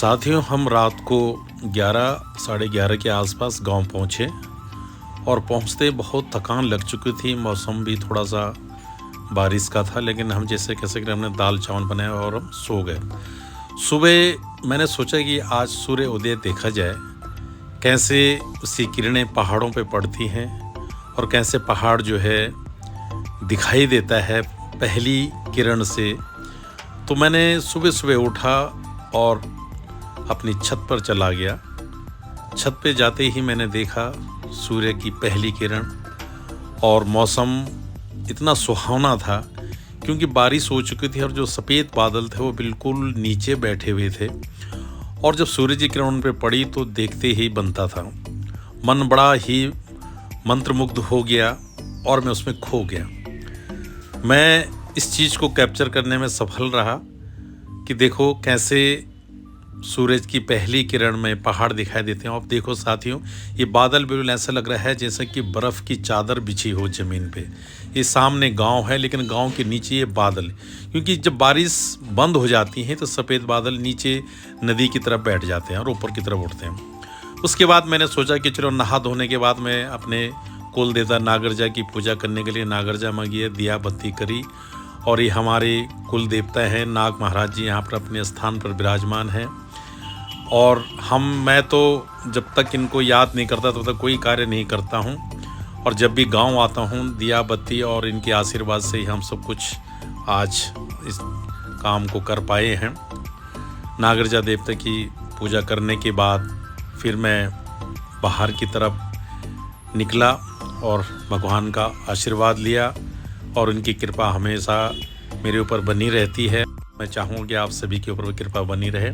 साथियों, हम रात को 11 साढ़े 11 के आसपास गांव पहुंचे और पहुंचते बहुत थकान लग चुकी थी। मौसम भी थोड़ा सा बारिश का था, लेकिन हम जैसे कैसे कि हमने दाल चावल बनाया और हम सो गए। सुबह मैंने सोचा कि आज सूर्य उदय देखा जाए, कैसे उसकी किरणें पहाड़ों पे पड़ती हैं और कैसे पहाड़ जो है दिखाई देता है पहली किरण से। तो मैंने सुबह सुबह उठा और अपनी छत पर चला गया। छत पे जाते ही मैंने देखा सूर्य की पहली किरण और मौसम इतना सुहावना था क्योंकि बारिश हो चुकी थी और जो सफ़ेद बादल थे वो बिल्कुल नीचे बैठे हुए थे। और जब सूर्य की किरण उन पर पड़ी तो देखते ही बनता था, मन बड़ा ही मंत्रमुग्ध हो गया और मैं उसमें खो गया। मैं इस चीज़ को कैप्चर करने में सफल रहा कि देखो कैसे सूरज की पहली किरण में पहाड़ दिखाई देते हैं। अब देखो साथियों, ये बादल बिल्कुल ऐसा लग रहा है जैसे कि बर्फ़ की चादर बिछी हो ज़मीन पे। ये सामने गांव है, लेकिन गांव के नीचे ये बादल, क्योंकि जब बारिश बंद हो जाती है तो सफ़ेद बादल नीचे नदी की तरफ बैठ जाते हैं और ऊपर की तरफ उठते हैं। उसके बाद मैंने सोचा कि चलो नहा धोने के बाद मैं अपने कुल देवता नागरजा की पूजा करने के लिए नागरजा में गया, दिया बत्ती करी। और ये हमारे कुल देवता हैं नाग महाराज जी, यहाँ पर अपने स्थान पर विराजमान हैं। और मैं तो जब तक इनको याद नहीं करता तब तक कोई कार्य नहीं करता हूँ। और जब भी गांव आता हूँ, दिया बत्ती और इनके आशीर्वाद से ही हम सब कुछ आज इस काम को कर पाए हैं। नागरजा देवता की पूजा करने के बाद फिर मैं बाहर की तरफ निकला और भगवान का आशीर्वाद लिया और उनकी कृपा हमेशा मेरे ऊपर बनी रहती है। मैं चाहूँगा कि आप सभी के ऊपर कृपा बनी रहे।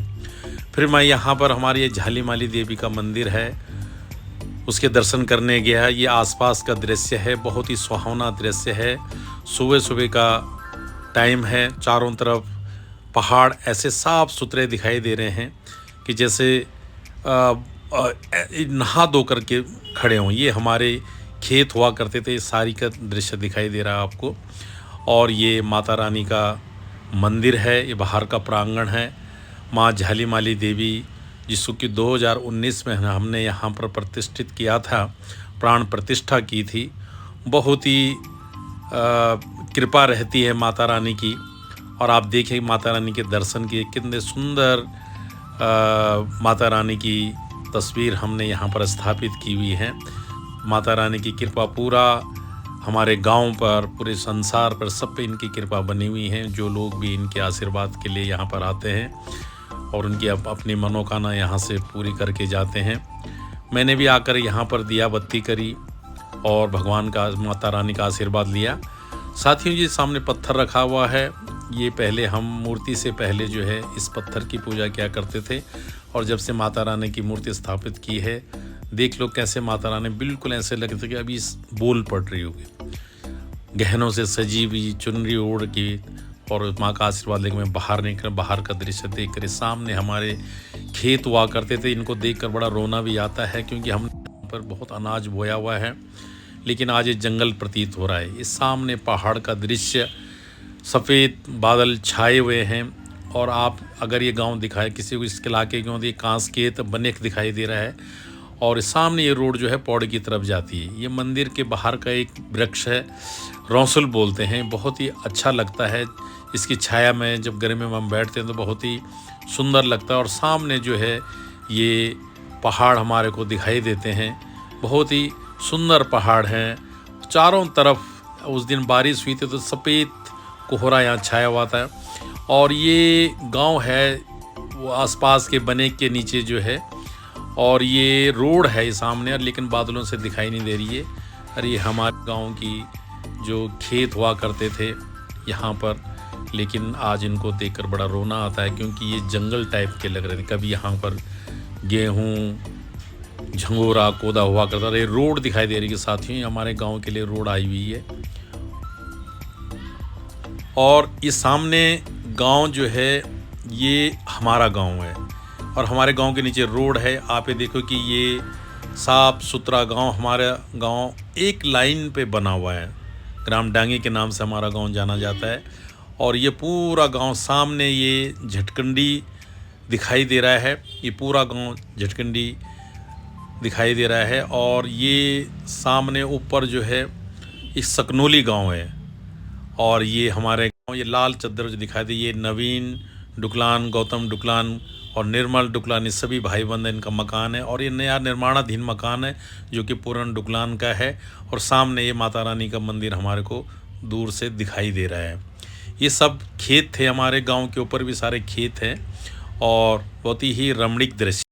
फिर मैं यहाँ पर हमारी ये झालीमाली देवी का मंदिर है, उसके दर्शन करने गया। ये आसपास का दृश्य है, बहुत ही सुहावना दृश्य है। सुबह सुबह का टाइम है, चारों तरफ पहाड़ ऐसे साफ सुथरे दिखाई दे रहे हैं कि जैसे नहा धो करके खड़े हों। ये हमारे खेत हुआ करते थे, सारी का दृश्य दिखाई दे रहा है आपको। और ये माता रानी का मंदिर है, ये बाहर का प्रांगण है। माँ झालीमाली देवी जिसको 2019 में हमने यहाँ पर प्रतिष्ठित किया था, प्राण प्रतिष्ठा की थी। बहुत ही कृपा रहती है माता रानी की। और आप देखें माता रानी के दर्शन किए, कितने सुंदर माता रानी की तस्वीर हमने यहाँ पर स्थापित की हुई है। माता रानी की कृपा पूरा हमारे गांव पर, पूरे संसार पर, सब पे इनकी कृपा बनी हुई है। जो लोग भी इनके आशीर्वाद के लिए यहाँ पर आते हैं और उनकी अपनी मनोकामना यहाँ से पूरी करके जाते हैं। मैंने भी आकर यहाँ पर दिया बत्ती करी और भगवान का, माता रानी का आशीर्वाद लिया। साथियों, ये सामने पत्थर रखा हुआ है, ये पहले हम मूर्ति से पहले जो है इस पत्थर की पूजा किया करते थे। और जब से माता रानी की मूर्ति स्थापित की है, देख लो कैसे माता रानी बिल्कुल ऐसे लगता है कि अभी बोल पड़ रही होगी। गहनों से सजी हुई चुनरी ओढ़ के और माँ का आशीर्वाद लेकर मैं बाहर निकला। बाहर का दृश्य देख कर सामने हमारे खेत हुआ करते थे, इनको देखकर बड़ा रोना भी आता है क्योंकि हमने यहाँ पर बहुत अनाज बोया हुआ है, लेकिन आज ये जंगल प्रतीत हो रहा है। इस सामने पहाड़ का दृश्य, सफ़ेद बादल छाए हुए हैं। और आप अगर ये गांव दिखाए किसी को इस इलाके के, तो ये कांसकेत बनेक दिखाई दे रहा है। और सामने ये रोड जो है पौड़ी की तरफ जाती है। ये मंदिर के बाहर का एक वृक्ष है, रौंसुल बोलते हैं, बहुत ही अच्छा लगता है। इसकी छाया में जब गर्मी में हम बैठते हैं तो बहुत ही सुंदर लगता है। और सामने जो है ये पहाड़ हमारे को दिखाई देते हैं, बहुत ही सुंदर पहाड़ हैं चारों तरफ। उस दिन बारिश हुई थी तो सफ़ेद कोहरा यहाँ छाया हुआ था। और ये गांव है वो आसपास के बने के नीचे जो है, और ये रोड है सामने, लेकिन बादलों से दिखाई नहीं दे रही है। और ये हमारे गांव की जो खेत हुआ करते थे यहाँ पर, लेकिन आज इनको देखकर बड़ा रोना आता है क्योंकि ये जंगल टाइप के लग रहे थे। कभी यहाँ पर गेहूँ, झंगोरा, कोदा हुआ करता था। ये रोड दिखाई दे रही है साथियों, हमारे गांव के लिए रोड आई हुई है। और ये सामने गांव जो है ये हमारा गांव है और हमारे गांव के नीचे रोड है। आप ये देखो कि ये साफ सुथरा गांव, हमारा गांव एक लाइन पे बना हुआ है। ग्राम डांगी के नाम से हमारा गांव जाना जाता है। और ये पूरा गांव, सामने ये झटकंडी दिखाई दे रहा है। ये पूरा गांव झटकंडी दिखाई दे रहा है और ये सामने ऊपर जो है एक सकनोली गांव है और ये हमारे गांव ये लाल चद्दर जो दिखाई दे ये नवीन डुकलान, गौतम डुकलान और निर्मल डुकलान ये सभी भाई बंद इनका मकान है और ये नया निर्माणाधीन मकान है जो कि पूरन डुकलान का है और सामने ये माता रानी का मंदिर हमारे को दूर से दिखाई दे रहा है। ये सब खेत थे हमारे गांव के ऊपर भी सारे खेत हैं और बहुत ही रमणीक दृश्य।